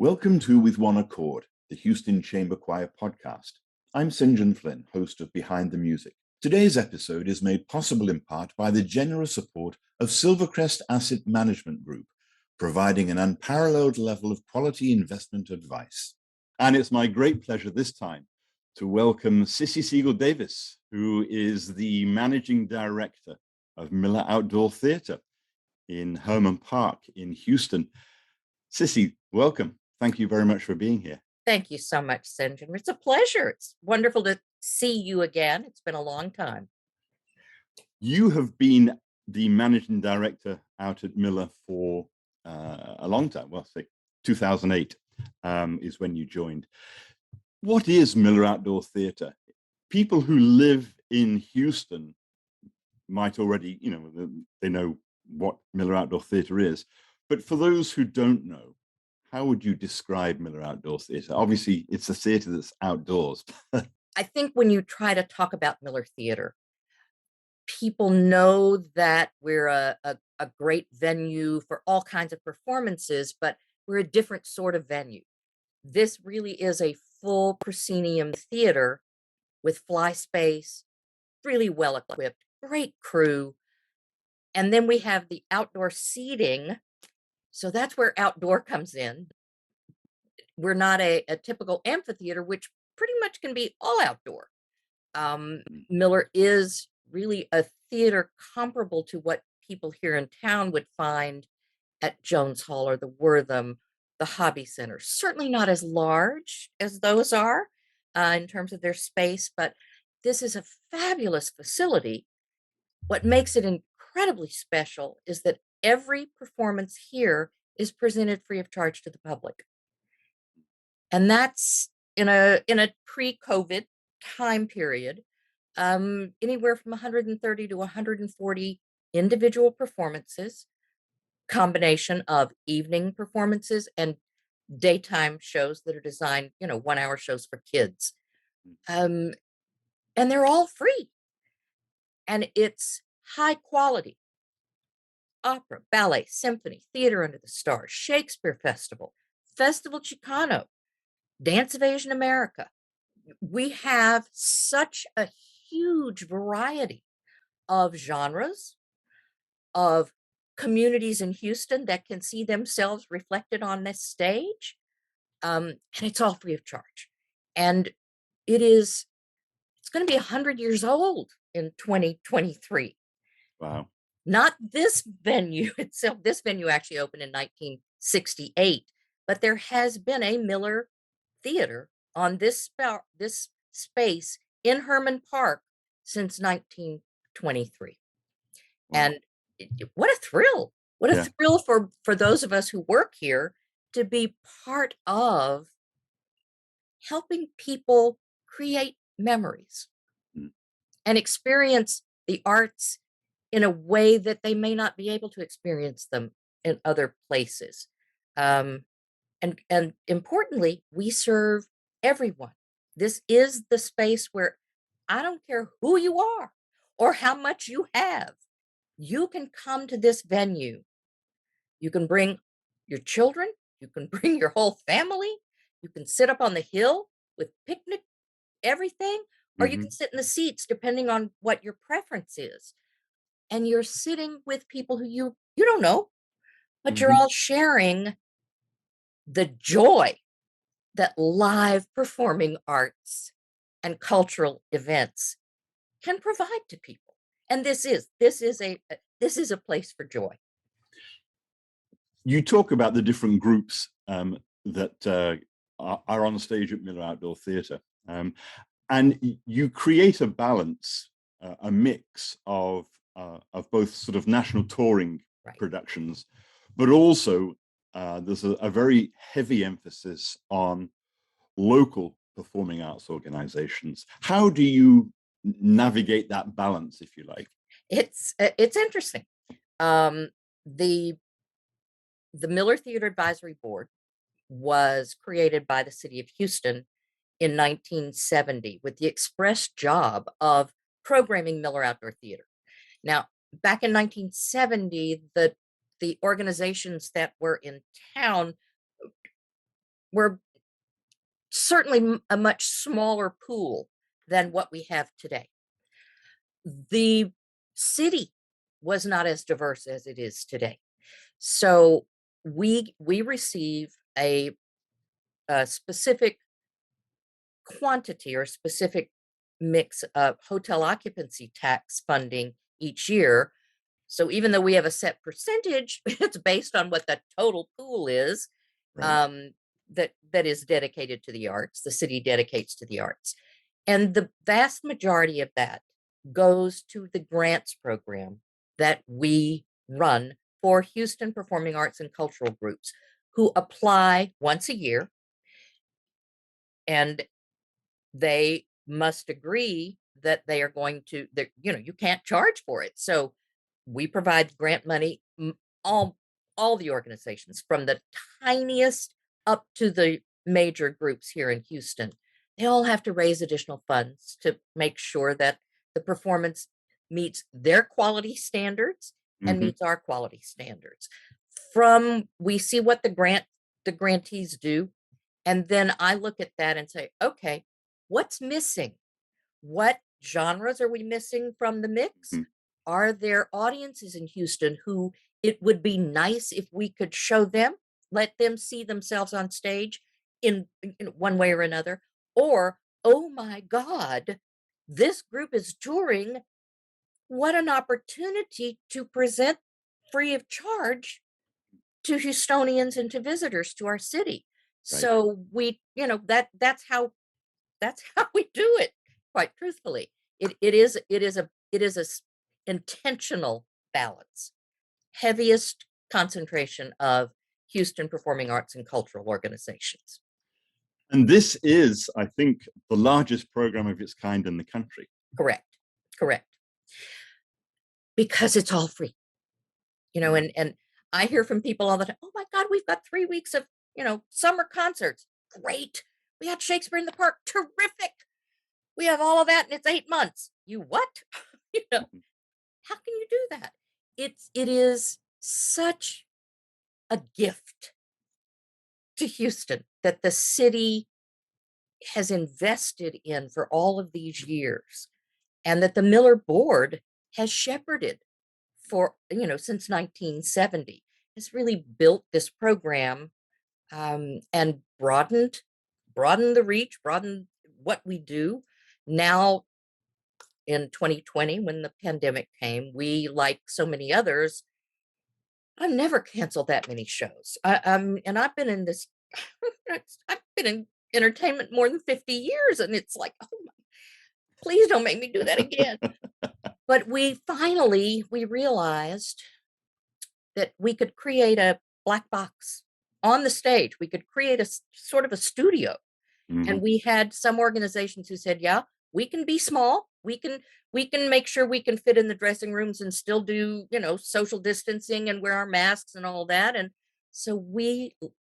Welcome to With One Accord, the Houston Chamber Choir podcast. I'm Flynn, host of Behind the Music. Today's episode is made possible in part by the generous support of Silvercrest Asset Management Group, providing an unparalleled level of quality investment advice. And it's my great pleasure this time to welcome Cissy Segall Davis, who is the Managing Director of Miller Outdoor Theatre in Hermann Park in Houston. Cissy, welcome. Thank you very much for being here. Thank you so much, Sinjin. It's a pleasure. It's wonderful to see you again. It's been a long time. You have been the managing director out at Miller for a long time. Well, say 2008 is when you joined. What is Miller Outdoor Theatre? People who live in Houston might already, they know what Miller Outdoor Theatre is. But for those who don't know, how would you describe Miller Outdoor Theatre? Obviously, it's a theatre that's outdoors. I think when you try to talk about Miller Theatre, people know that we're a great venue for all kinds of performances, but we're a different sort of venue. This really is a full proscenium theater with fly space, really well equipped, great crew. And then we have the outdoor seating. So that's where outdoor comes in. We're not a typical amphitheater, which pretty much can be all outdoor. Miller is really a theater comparable to what people here in town would find at Jones Hall or the Wortham, the Hobby Center. Certainly not as large as those are in terms of their space, but this is a fabulous facility. What makes it incredibly special is that every performance here is presented free of charge to the public. And that's in a pre-COVID time period, anywhere from 130 to 140 individual performances, combination of evening performances and daytime shows that are designed, 1 hour shows for kids. And they're all free. And it's high quality. Opera, ballet, symphony, theater under the stars, Shakespeare Festival, Festival Chicano, Dance of Asian America. We have such a huge variety of genres, of communities in Houston that can see themselves reflected on this stage. And it's all free of charge. And it's going to be 100 years old in 2023. Wow. Not this venue itself. This venue actually opened in 1968, but there has been a Miller Theater on this space in Hermann Park since 1923. Wow. And what a thrill. What a thrill for those of us who work here to be part of helping people create memories and experience the arts in a way that they may not be able to experience them in other places. And importantly, we serve everyone. This is the space where I don't care who you are or how much you have. You can come to this venue. You can bring your children. You can bring your whole family. You can sit up on the hill with picnic, everything, or you can sit in the seats depending on what your preference is. And you're sitting with people who you don't know, but you're all sharing the joy that live performing arts and cultural events can provide to people. And this is a place for joy. You talk about the different groups that are on stage at Miller Outdoor Theatre, and you create a balance, a mix of both sort of national touring productions, but also there's a very heavy emphasis on local performing arts organizations. How do you navigate that balance, if you like? It's interesting. The Miller Theater Advisory Board was created by the city of Houston in 1970 with the express job of programming Miller Outdoor Theater. Now, back in 1970, the organizations that were in town we're certainly a much smaller pool than what we have today. The city was not as diverse as it is today. So we receive a specific quantity or specific mix of hotel occupancy tax funding each year. So even though we have a set percentage, it's based on what the total pool is, Right. that is dedicated to the arts. The city dedicates to the arts, and the vast majority of that goes to the grants program that we run for Houston performing arts and cultural groups who apply once a year, and they must agree that they are going to, that you can't charge for it. So we provide grant money, all the organizations from the tiniest up to the major groups here in Houston. They all have to raise additional funds to make sure that the performance meets their quality standards and Mm-hmm. meets our quality standards. From we see what the grantees do, and then I look at that and say, okay, what's missing? What genres are we missing from the mix? Mm-hmm. Are there audiences in Houston who it would be nice if we could show them, let them see themselves on stage in one way or another? Or, oh my God, this group is touring. What an opportunity to present free of charge to Houstonians and to visitors to our city. Right. So we, that's how we do it, quite truthfully. It is a intentional balance. Heaviest concentration of Houston performing arts and cultural organizations. And this is, I think, the largest program of its kind in the country. Correct. Because it's all free. And I hear from people all the time, oh my God, we've got 3 weeks of, summer concerts. Great. We had Shakespeare in the Park. Terrific. We have all of that and it's 8 months. You what? How can you do that? It is such a gift to Houston that the city has invested in for all of these years, and that the Miller board has shepherded for, since 1970, has really built this program, and broadened the reach, broadened what we do. Now in 2020, when the pandemic came, we, like so many others, I've never canceled that many shows. And I've been in this, I've been in entertainment more than 50 years, and it's like, oh my, please don't make me do that again. But we realized that we could create a black box on the stage. We could create a sort of a studio. Mm-hmm. And we had some organizations who said, yeah, we can be small. We can make sure we can fit in the dressing rooms and still do, social distancing and wear our masks and all that. And so we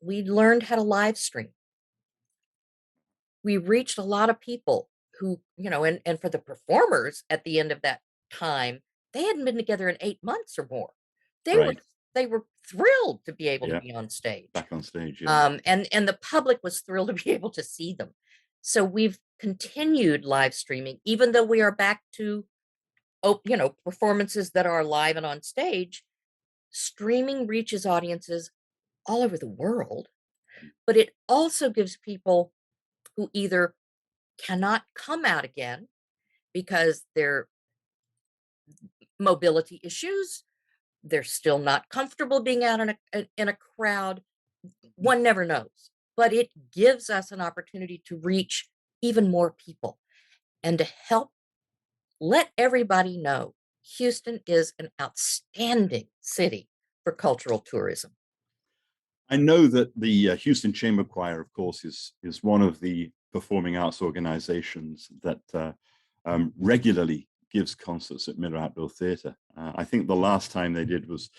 learned how to live stream. We reached a lot of people who, and for the performers at the end of that time, they hadn't been together in 8 months or more. They were thrilled to be able to be on stage. Back on stage, yeah. And the public was thrilled to be able to see them. So we've continued live streaming, even though we are back to, performances that are live and on stage. Streaming reaches audiences all over the world, but it also gives people who either cannot come out again because their mobility issues, they're still not comfortable being out in a crowd. One never knows, but it gives us an opportunity to reach even more people and to help let everybody know Houston is an outstanding city for cultural tourism. I know that the Houston Chamber Choir, of course, is one of the performing arts organizations that regularly gives concerts at Miller Outdoor Theatre. I think the last time they did was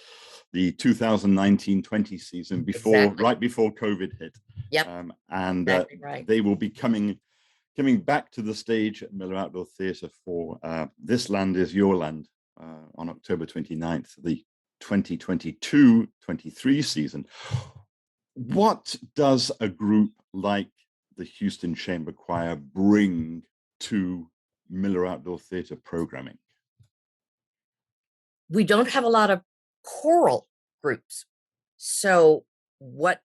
the 2019-20 season, right before COVID hit. Yep. And exactly right. They will be coming back to the stage at Miller Outdoor Theatre for This Land Is Your Land on October 29th, the 2022-23 season. What does a group like the Houston Chamber Choir bring to Miller Outdoor Theatre programming? We don't have a lot of choral groups. So when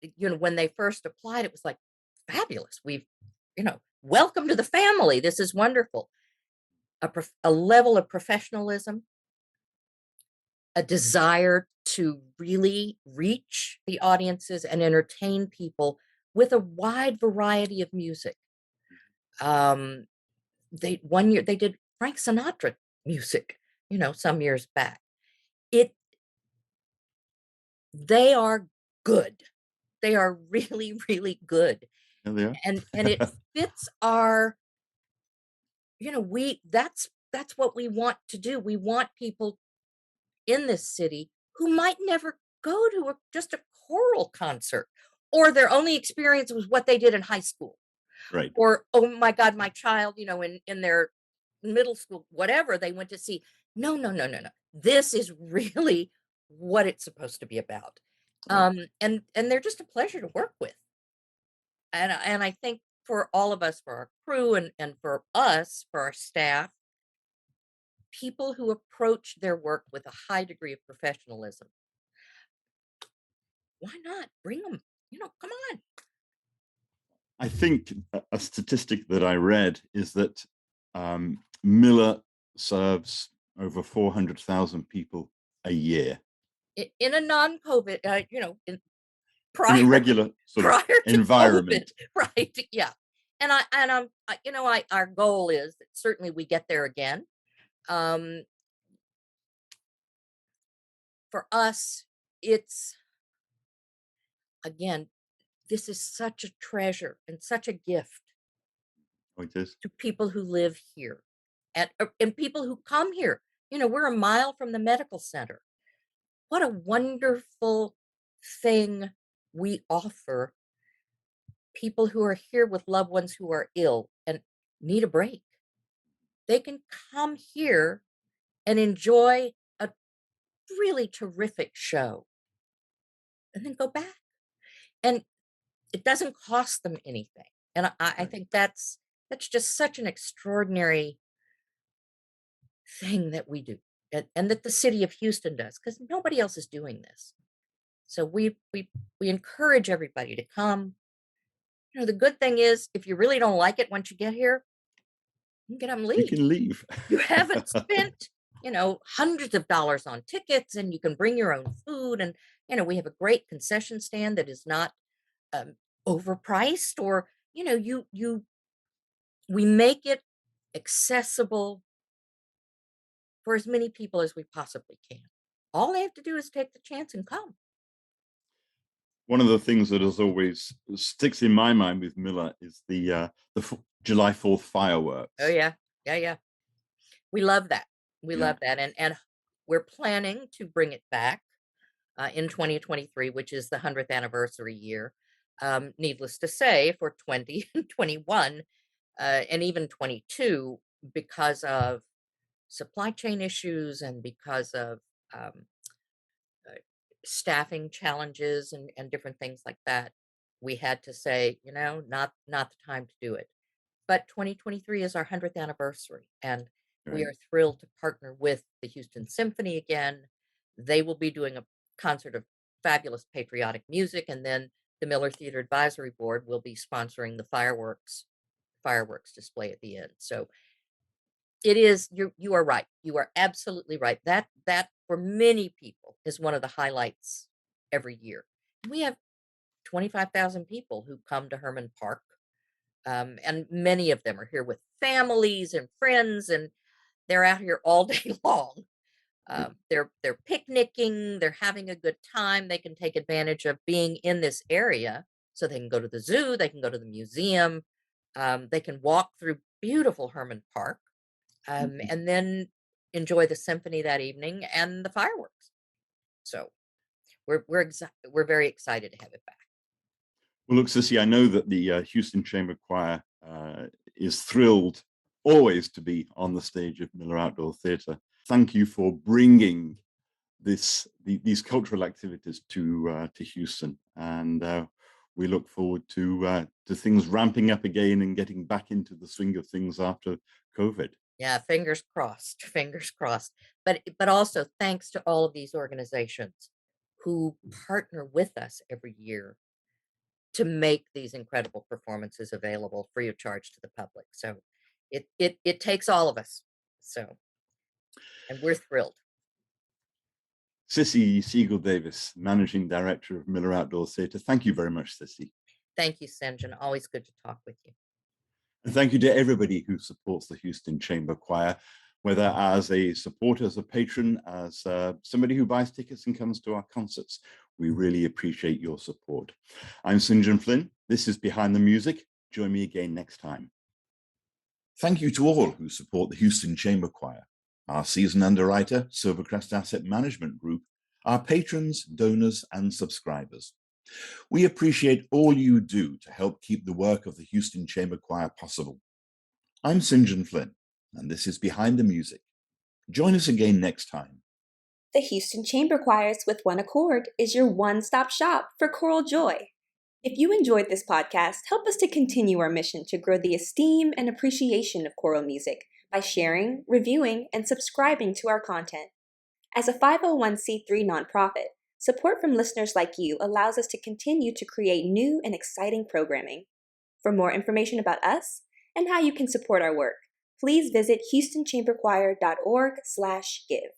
they first applied, it was like fabulous. Welcome to the family. This is wonderful. A level of professionalism, a desire to really reach the audiences and entertain people with a wide variety of music. One year they did Frank Sinatra music, some years back. They are good. They are really, really good. Yeah, they are. And it fits our, that's what we want to do. We want people in this city who might never go to just a choral concert, or their only experience was what they did in high school. Right. Or, oh my God, my child, in their middle school, whatever they went to see. No, no, no, no, no. This is really what it's supposed to be about. Right. And they're just a pleasure to work with. And I think for all of us, for our crew and for us, for our staff, people who approach their work with a high degree of professionalism, why not bring them? Come on. I think a statistic that I read is that Miller serves over 400,000 people a year In a non-COVID, in prior a regular sort of prior to environment. COVID, right? Yeah. Our goal is that certainly we get there again. For us, it's, again, this is such a treasure and such a gift Oh, it is. to people who live here and people who come here. We're a mile from the medical center. What a wonderful thing we offer people who are here with loved ones who are ill and need a break. They can come here and enjoy a really terrific show and then go back. And it doesn't cost them anything. And I Right. think that's just such an extraordinary thing that we do, and that the city of Houston does, because nobody else is doing this. So we encourage everybody to come. The good thing is, if you really don't like it once you get here, you can get up and You leave. can leave. You haven't spent, hundreds of dollars on tickets, and you can bring your own food. And, we have a great concession stand that is not um, overpriced, or, we make it accessible for as many people as we possibly can. All they have to do is take the chance and come. One of the things that has always sticks in my mind with Miller is July 4th Oh fireworks. yeah. Yeah, yeah. We love that. We Yeah. love that. And we're planning to bring it back in 2023, which is the 100th anniversary year. Needless to say, for 20 and 21, and even 22, because of supply chain issues and because of um, uh, staffing challenges and different things like that, we had to say, not the time to do it. But 2023 is our 100th anniversary, and we Right. are thrilled to partner with the Houston Symphony again. They will be doing a concert of fabulous patriotic music, and then the Miller Theater Advisory Board will be sponsoring the fireworks display at the end. So it is, you are right. You are absolutely right. That for many people is one of the highlights every year. We have 25,000 people who come to Hermann Park, and many of them are here with families and friends, and they're out here all day long. Right. They're picnicking, they're having a good time. They can take advantage of being in this area, so they can go to the zoo, they can go to the museum, they can walk through beautiful Hermann Park, Mhm. and then enjoy the symphony that evening and the fireworks. So we're very excited to have it back. Well, look, Cissy, I know that the Houston Chamber Choir is thrilled always to be on the stage of Miller Outdoor Theatre. Thank you for bringing these cultural activities to Houston, and we look forward to things ramping up again and getting back into the swing of things after COVID. Yeah, fingers crossed, fingers crossed. But also thanks to all of these organizations who partner with us every year to make these incredible performances available free of charge to the public. So it takes all of us. So, and we're thrilled. Cissy Segall Davis, Managing Director of Miller Outdoor Theatre. Thank you very much, Cissy. Thank you, St. John. Always good to talk with you. And thank you to everybody who supports the Houston Chamber Choir, whether as a supporter, as a patron, as somebody who buys tickets and comes to our concerts. We really appreciate your support. I'm St. John Flynn. This is Behind the Music. Join me again next time. Thank you to all who support the Houston Chamber Choir, our season underwriter, Silvercrest Asset Management Group, our patrons, donors, and subscribers. We appreciate all you do to help keep the work of the Houston Chamber Choir possible. I'm St. John Flynn, and this is Behind the Music. Join us again next time. The Houston Chamber Choirs with One Accord is your one-stop shop for choral joy. If you enjoyed this podcast, help us to continue our mission to grow the esteem and appreciation of choral music by sharing, reviewing, and subscribing to our content. As a 501c3 nonprofit, support from listeners like you allows us to continue to create new and exciting programming. For more information about us and how you can support our work, please visit HoustonChamberChoir.org/give.